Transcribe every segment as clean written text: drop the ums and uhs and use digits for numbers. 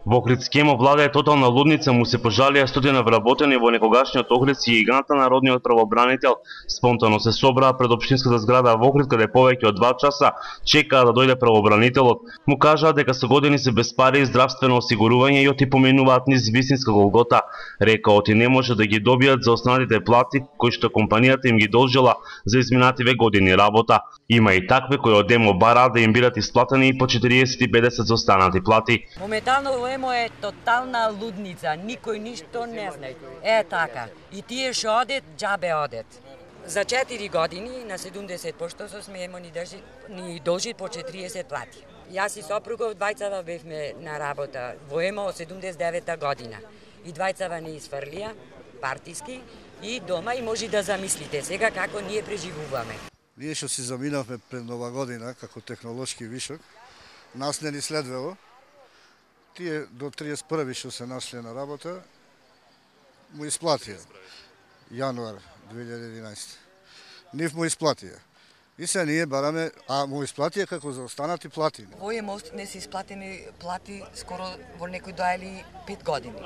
Во Охридски емо влада е тотална лудница, му се пожалија стотина вработени во некогашниот Охридски гиганта народниот правобранител. Спонтано се собраа пред општинската зграда во Охрид, каде повеќе од 2 часа чекаа да дојде правобранителот. Му кажаа дека со години се без пари и здравствено осигурување и оти поминуваат низ вистинска голгота. Рекаот и не може да ги добијат за останатите плати кои што компанијата им ги должела за изминативе години работа. Има и такви кои од емо бараат да им бидат исплатени и по 40 и 50 за останати плати. Моментално емо е тотална лудница, никој ништо не знае. Е така, и тие што одет, џабе одет. За 4 години на 70 пошто сме емо ни должи по 40 плати. Јас и сопругов двајцава бевме на работа во емо 79 година. И двајцава не изфрлија партиски и дома и може да замислите сега како ние преживуваме. Ние што си заминавме пред Нова година како технолошки вишок, нас не ни следвало. Тие до 31 што се нашле на работа, му исплатија. Јануар 2011. Нив му исплатија. И се ние бараме, а му исплатија како за останати плати. Во емо не се исплатени плати скоро во некои доајали 5 години.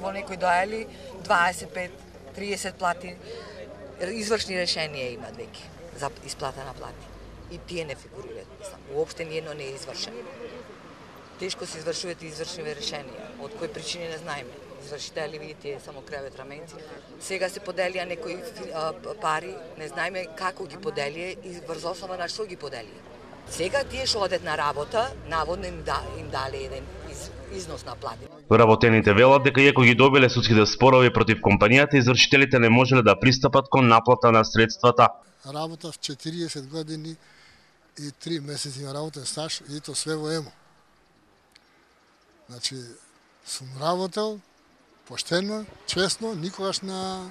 Во некои доајали 25-30 плати. Извршни решенија имат веќе за исплата на плати. И тие не фигурираат. Уопште ниедно не е извршено. Тешко се извршуваат извршни решенија. Од кои причини не знаеме. Извршители видите само кревет раменци. Сега се поделија некои пари, не знаеме како ги поделија и врз основа на што ги поделија. Сега тие што одат на работа, наводно им дале еден износ на плати. Вработените велат дека иако ги добиле судските спорови против компанијата, извршителите не можеле да пристапат кон наплата на средствата. Работа в 40 години и 3 месеци на работен стаж и то све во емо. Значи, сум работел поштено, честно, никогаш на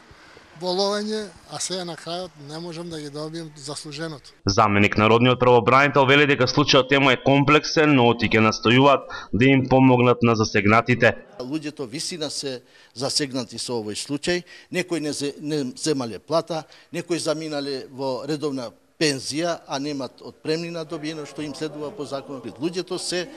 боловање, а сега на крајот не можам да ги добием заслуженото. Заменик народниот правобранител вели дека случајот емо е комплексен, но оти ќе настојуваат да им помогнат на засегнатите. Луѓето вистина се засегнати со овој случај, некои не земале плата, некои заминале во редовна пензија, а немат отпремнина добиено што им следува по закон. Луѓето се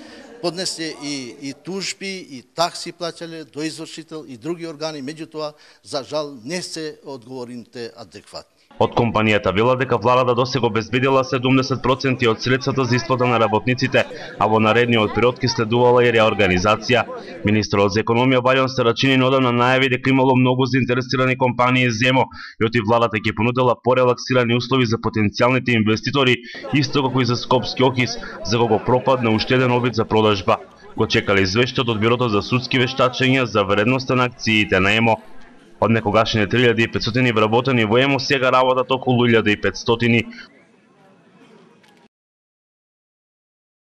поднесе и тужби, и такси плаќале до извршител и други органи, меѓутоа, за жал, не се одговорите адекватни. Од компанијата вела дека владата досега обезбедила 70% од средствата за исплата на работниците, а во наредниот период ќе следувала и реорганизација. Министерот за економија Валјон Сарачинин одамна најави дека имало многу заинтересирани компании земо и оти владата ќе понудила порелаксирани услови за потенцијалните инвеститори, исто како и за Скопски ОХИС, за кого пропадна уште еден обид за продажба. Го чекале извештајот од Бирото за судски вештачења за вредноста на акциите на емо. Од некогашните 3500 вработени во емо сега работат околу 1500.